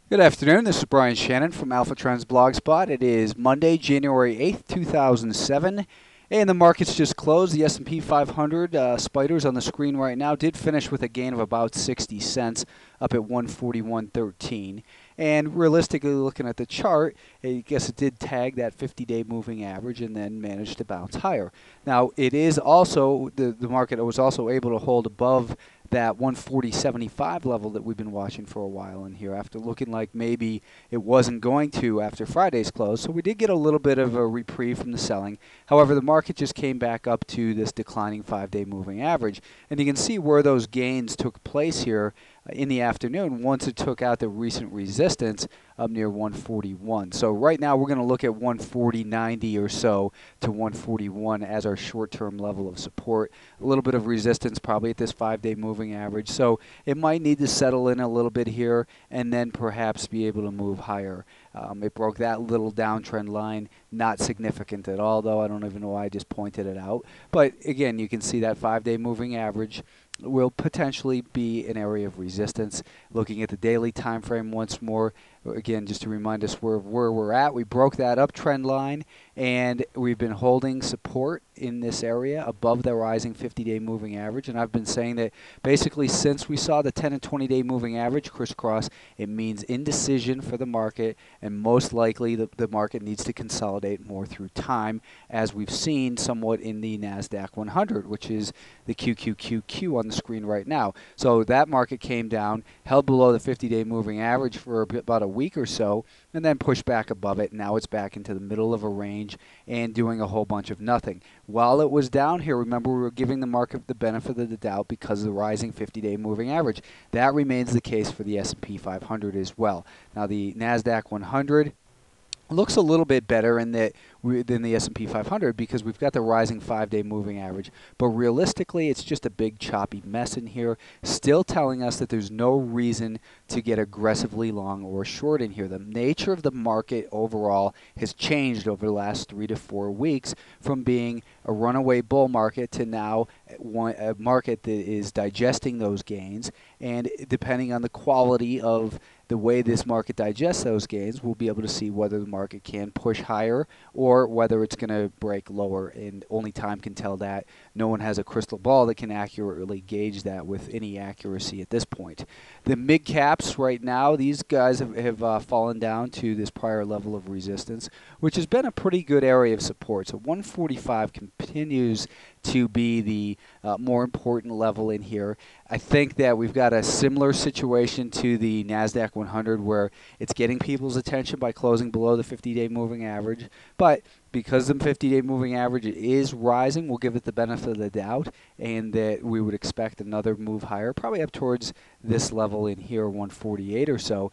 Good afternoon. This is Brian Shannon from Alpha Trends Blogspot. It is Monday, January 8th, 2007, and the markets just closed. The S&P 500 spiders on the screen right now did finish with a gain of about 60 cents, up at 141.13. And realistically, looking at the chart, I guess it did tag that 50-day moving average and then managed to bounce higher. Now, it is also the market was also able to hold above that 140.75 level that we've been watching for a while in here after looking like maybe it wasn't going to after Friday's close. So we did get a little bit of a reprieve from the selling. However, the market just came back up to this declining 5-day moving average. And you can see where those gains took place here in the afternoon once it took out the recent resistance up near 141. So right now we're going to look at 140.90 or so to 141 as our short-term level of support. A little bit of resistance probably at this 5-day moving average. So it might need to settle in a little bit here and then perhaps be able to move higher. It broke that little downtrend line, not significant at all, though. I don't even know why I just pointed it out. But again, you can see that 5-day moving average will potentially be an area of resistance. Looking at the daily time frame once more, again, just to remind us where we're at, we broke that uptrend line, and we've been holding support in this area above the rising 50-day moving average. And I've been saying that basically since we saw the 10 and 20-day moving average crisscross, it means indecision for the market, and most likely the market needs to consolidate more through time, as we've seen somewhat in the Nasdaq 100, which is the QQQQ on the screen right now. So that market came down, held below the 50-day moving average for about a week or so, and then pushed back above it. Now it's back into the middle of a range and doing a whole bunch of nothing. While it was down here, remember we were giving the market the benefit of the doubt because of the rising 50-day moving average. That remains the case for the S&P 500 as well. Now the Nasdaq 100 looks a little bit better in that than the S&P 500 because we've got the rising 5-day moving average. But realistically, it's just a big choppy mess in here, still telling us that there's no reason to get aggressively long or short in here. The nature of the market overall has changed over the last 3 to 4 weeks from being a runaway bull market to now a market that is digesting those gains. And depending on the quality of the way this market digests those gains, we'll be able to see whether the market can push higher or whether it's going to break lower, and only time can tell that. No one has a crystal ball that can accurately gauge that with any accuracy at this point. The mid caps right now, these guys have fallen down to this prior level of resistance, which has been a pretty good area of support. So 145 continues to be the more important level in here. I think that we've got a similar situation to the Nasdaq 100 where it's getting people's attention by closing below the 50-day moving average. But because the 50-day moving average is rising, we'll give it the benefit of the doubt, and that we would expect another move higher, probably up towards this level in here, 148 or so.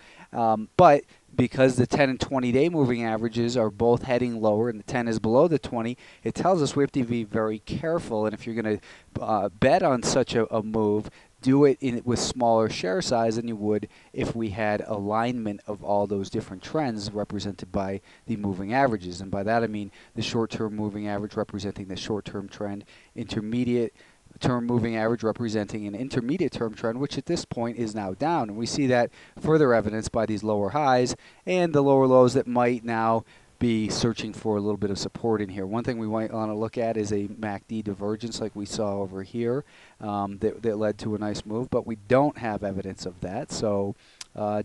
But because the 10 and 20-day moving averages are both heading lower and the 10 is below the 20, it tells us we have to be very careful. And if you're going to bet on such a move, do it with smaller share size than you would if we had alignment of all those different trends represented by the moving averages. And by that I mean the short-term moving average representing the short-term trend, intermediate term moving average representing an intermediate term trend, which at this point is now down. And we see that further evidenced by these lower highs and the lower lows that might now be searching for a little bit of support in here. One thing we might want to look at is a MACD divergence like we saw over here that led to a nice move, but we don't have evidence of that. So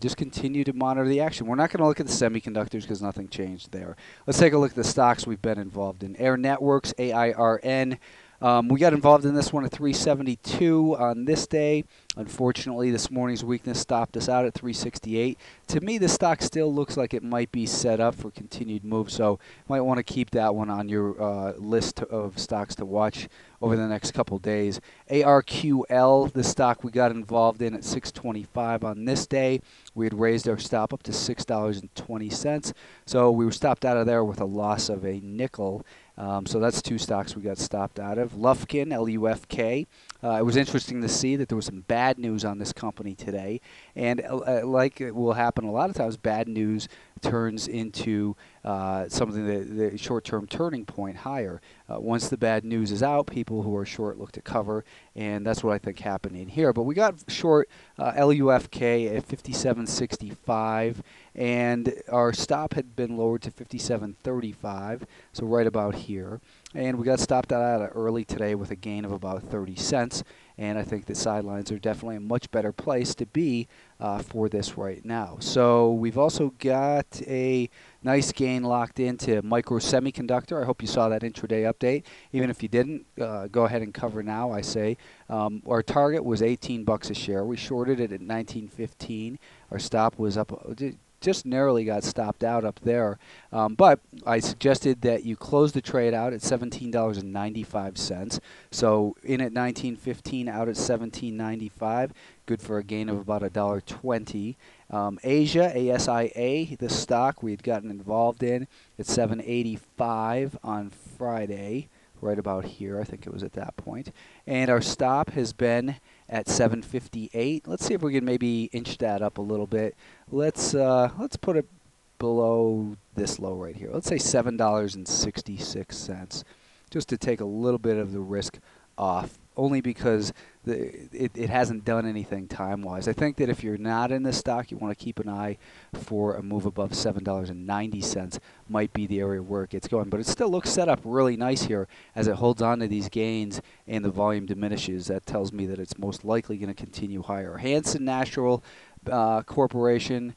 just continue to monitor the action. We're not going to look at the semiconductors because nothing changed there. Let's take a look at the stocks we've been involved in. AIRN Networks, AIRN. We got involved in this one at 372 on this day. Unfortunately, this morning's weakness stopped us out at 368. To me, the stock still looks like it might be set up for continued move, so you might want to keep that one on your list of stocks to watch over the next couple days. ARQL, the stock we got involved in at 625 on this day. We had raised our stop up to $6.20, so we were stopped out of there with a loss of a nickel. So that's two stocks we got stopped out of. Lufkin, LUFK. It was interesting to see that there was some bad news on this company today. And like it will happen a lot of times, bad news turns into something that the short-term turning point higher. once the bad news is out, people who are short look to cover, and that's what I think happened in here. But we got short LUFK at 57.65, and our stop had been lowered to 57.35, so right about here. And we got stopped out early today with a gain of about 30 cents. And I think the sidelines are definitely a much better place to be for this right now. So we've also got a nice gain locked into Microsemi. I hope you saw that intraday update. Even if you didn't, go ahead and cover now, I say. Our target was 18 bucks a share. We shorted it at 19.15. Our stop was up, just narrowly got stopped out up there. But I suggested that you close the trade out at $17.95. So in at 19.15, out at 17.95. Good for a gain of about $1.20. Asia, ASIA, the stock we had gotten involved in at 7.85 on Friday. Right about here, I think it was at that point. And our stop has been at 7.58. Let's see if we can maybe inch that up a little bit. Let's put it below this low right here. Let's say $7.66, just to take a little bit of the risk off, only because it hasn't done anything time-wise. I think that if you're not in this stock, you want to keep an eye for a move above $7.90 might be the area where it gets going. But it still looks set up really nice here as it holds on to these gains and the volume diminishes. That tells me that it's most likely going to continue higher. Hansen Natural Corporation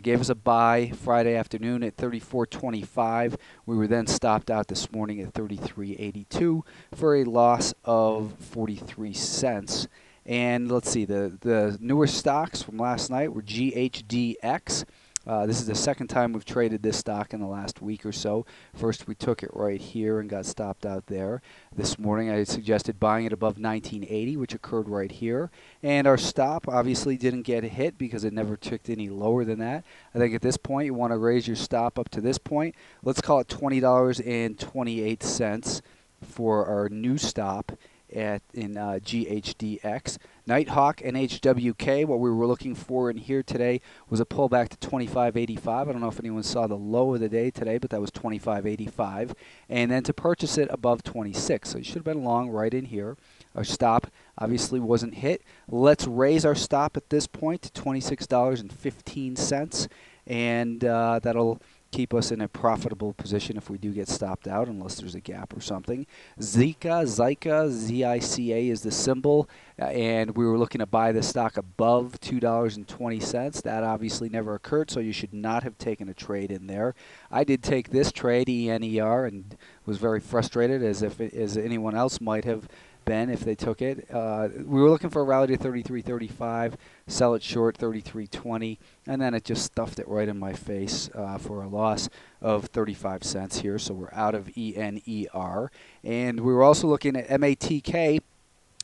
gave us a buy Friday afternoon at 34.25. We were then stopped out this morning at 33.82 for a loss of 43 cents. And let's see, the newer stocks from last night were GHDX. This is the second time we've traded this stock in the last week or so. First, we took it right here and got stopped out there. This morning, I suggested buying it above 1980, which occurred right here. And our stop obviously didn't get hit because it never ticked any lower than that. I think at this point, you want to raise your stop up to this point. Let's call it $20.28 for our new stop in GHDX. NightHawk NHWK, what we were looking for in here today was a pullback to 25.85. I don't know if anyone saw the low of the day today, but that was 25.85. And then to purchase it above 26. So you should have been long right in here. Our stop obviously wasn't hit. Let's raise our stop at this point to $26.15. And that'll keep us in a profitable position if we do get stopped out, unless there's a gap or something. ZICA, ZICA is the symbol, and we were looking to buy the stock above $2.20. That obviously never occurred, so you should not have taken a trade in there. I did take this trade, ENER, and was very frustrated, as anyone else might have been if they took it. We were looking for a rally to 33.35, sell it short 33.20, and then it just stuffed it right in my face for a loss of 35 cents here. So we're out of ENER. And we were also looking at MATK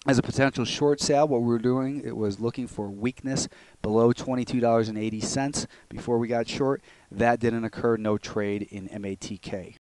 as a potential short sale. What we were doing, it was looking for weakness below $22.80 before we got short. That didn't occur. No trade in MATK.